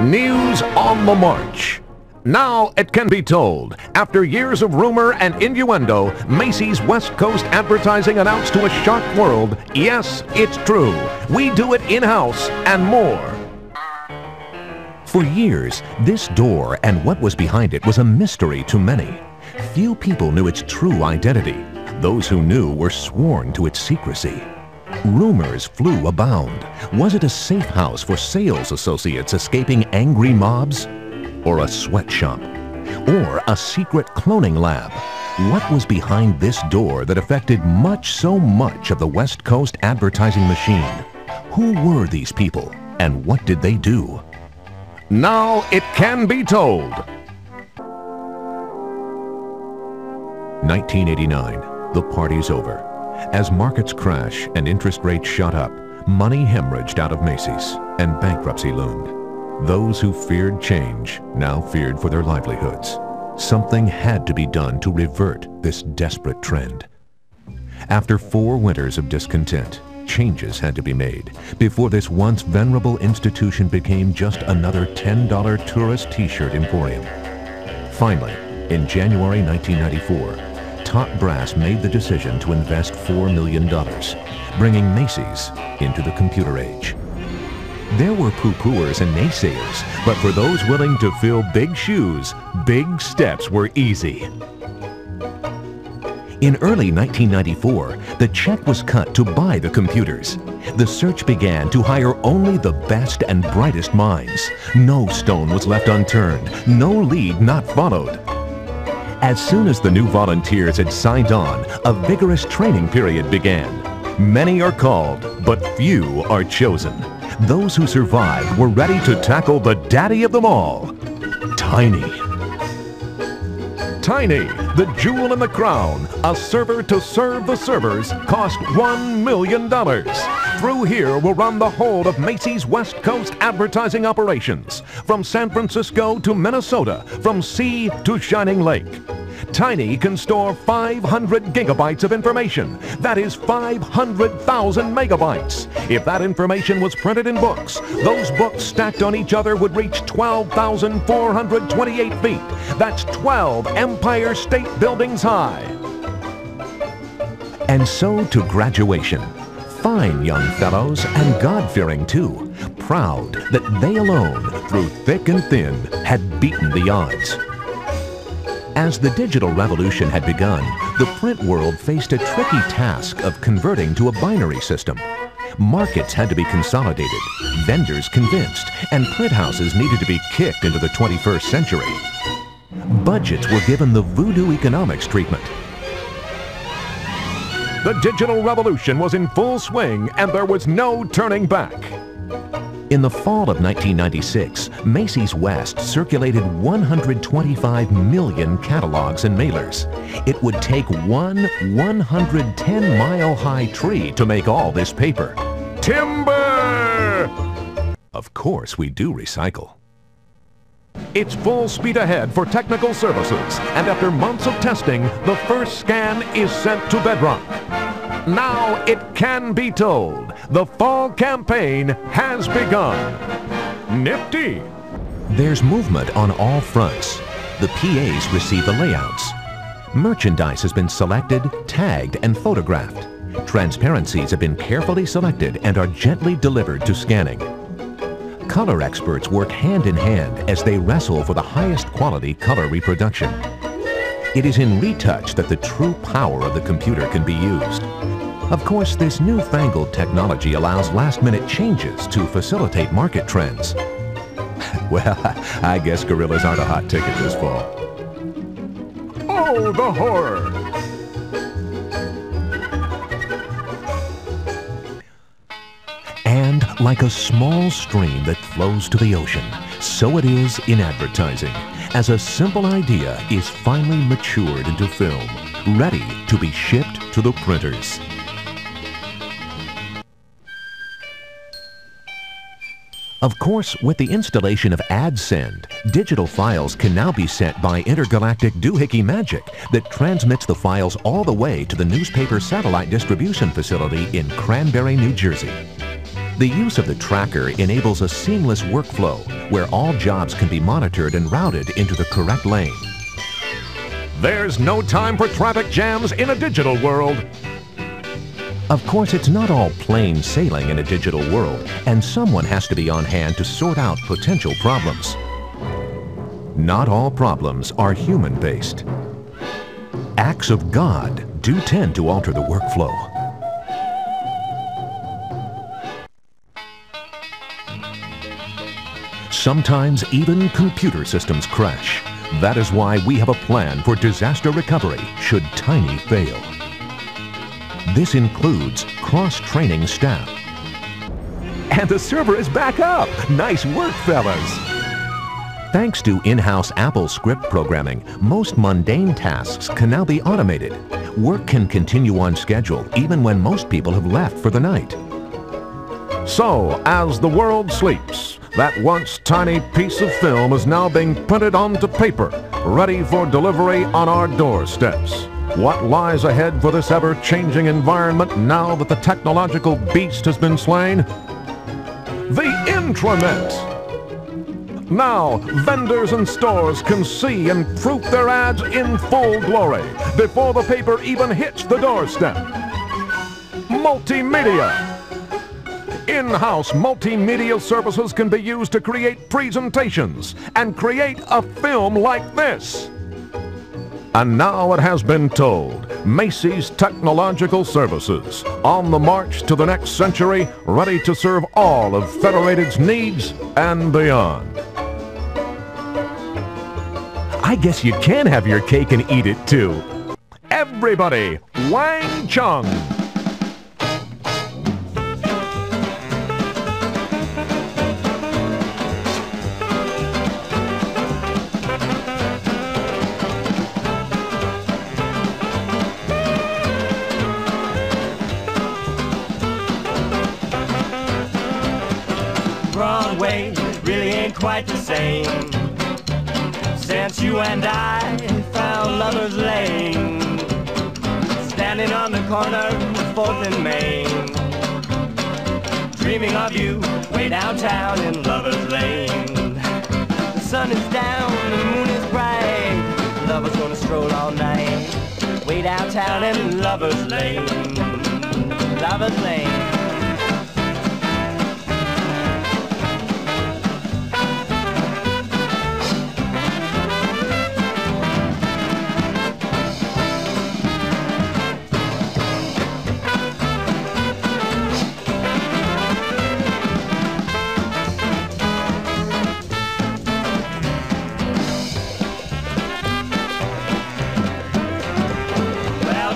News on the march. Now it can be told, after years of rumor and innuendo, Macy's West Coast Advertising announced to a shocked world, yes, it's true. We do it in-house and more. For years, this door and what was behind it was a mystery to many. Few people knew its true identity. Those who knew were sworn to its secrecy. Rumors flew abound. Was it a safe house for sales associates escaping angry mobs? Or a sweatshop? Or a secret cloning lab? What was behind this door that affected so much of the West Coast advertising machine? Who were these people, and what did they do? Now it can be told. 1989, the party's over. As markets crash and interest rates shot up, money hemorrhaged out of Macy's and bankruptcy loomed. Those who feared change now feared for their livelihoods. Something had to be done to revert this desperate trend. After 4 winters of discontent, changes had to be made before this once venerable institution became just another $10 tourist t-shirt emporium. Finally, in January 1994, top brass made the decision to invest $4 million, bringing Macy's into the computer age. There were poo-pooers and naysayers, but for those willing to fill big shoes, big steps were easy. In early 1994, the check was cut to buy the computers. The search began to hire only the best and brightest minds. No stone was left unturned, no lead not followed. As soon as the new volunteers had signed on, a vigorous training period began. Many are called, but few are chosen. Those who survived were ready to tackle the daddy of them all, Tiny. Tiny, the jewel in the crown, a server to serve the servers, cost $1 million. Through here will run the whole of Macy's West Coast advertising operations, from San Francisco to Minnesota, from sea to Shining Lake. Tiny can store 500 gigabytes of information. That is 500,000 megabytes. If that information was printed in books, those books stacked on each other would reach 12,428 feet. That's 12 Empire State Buildings high. And so to graduation. Fine young fellows, and God-fearing too, proud that they alone, through thick and thin, had beaten the odds. As the digital revolution had begun, the print world faced a tricky task of converting to a binary system. Markets had to be consolidated, vendors convinced, and print houses needed to be kicked into the 21st century. Budgets were given the voodoo economics treatment. The digital revolution was in full swing, and there was no turning back. In the fall of 1996, Macy's West circulated 125 million catalogs and mailers. It would take one 110-mile-high tree to make all this paper. Timber! Of course, we do recycle. It's full speed ahead for technical services, and after months of testing, the first scan is sent to Bedrock. Now it can be told, the fall campaign has begun. Nifty! There's movement on all fronts. The PAs receive the layouts. Merchandise has been selected, tagged, and photographed. Transparencies have been carefully selected and are gently delivered to scanning. Color experts work hand in hand as they wrestle for the highest quality color reproduction. It is in retouch that the true power of the computer can be used. Of course, this newfangled technology allows last-minute changes to facilitate market trends. Well, I guess gorillas aren't a hot ticket this fall. Oh, the horror! And like a small stream that flows to the ocean, so it is in advertising, as a simple idea is finally matured into film, ready to be shipped to the printers. Of course, with the installation of AdSend, digital files can now be sent by intergalactic doohickey magic that transmits the files all the way to the newspaper satellite distribution facility in Cranberry, New Jersey. The use of the tracker enables a seamless workflow where all jobs can be monitored and routed into the correct lane. There's no time for traffic jams in a digital world. Of course, it's not all plain sailing in a digital world, and someone has to be on hand to sort out potential problems. Not all problems are human-based. Acts of God do tend to alter the workflow. Sometimes even computer systems crash. That is why we have a plan for disaster recovery should Tiny fail. This includes cross-training staff. And the server is back up! Nice work, fellas! Thanks to in-house Apple script programming, most mundane tasks can now be automated. Work can continue on schedule even when most people have left for the night. So, as the world sleeps, that once tiny piece of film is now being printed onto paper, ready for delivery on our doorsteps. What lies ahead for this ever-changing environment now that the technological beast has been slain? The intranet! Now, vendors and stores can see and proof their ads in full glory before the paper even hits the doorstep. Multimedia! In-house multimedia services can be used to create presentations and create a film like this. And now it has been told, Macy's Technological Services, on the march to the next century, ready to serve all of Federated's needs and beyond. I guess you can have your cake and eat it too. Everybody, Wang Chung! Broadway really ain't quite the same since you and I found Lover's Lane, standing on the corner of 4th and Main, dreaming of you way downtown in Lover's Lane. The sun is down, the moon is bright, lovers gonna stroll all night, way downtown in Lover's Lane, Lover's Lane.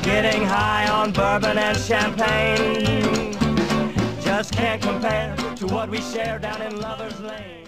Getting high on bourbon and champagne just can't compare to what we share down in Lover's Lane.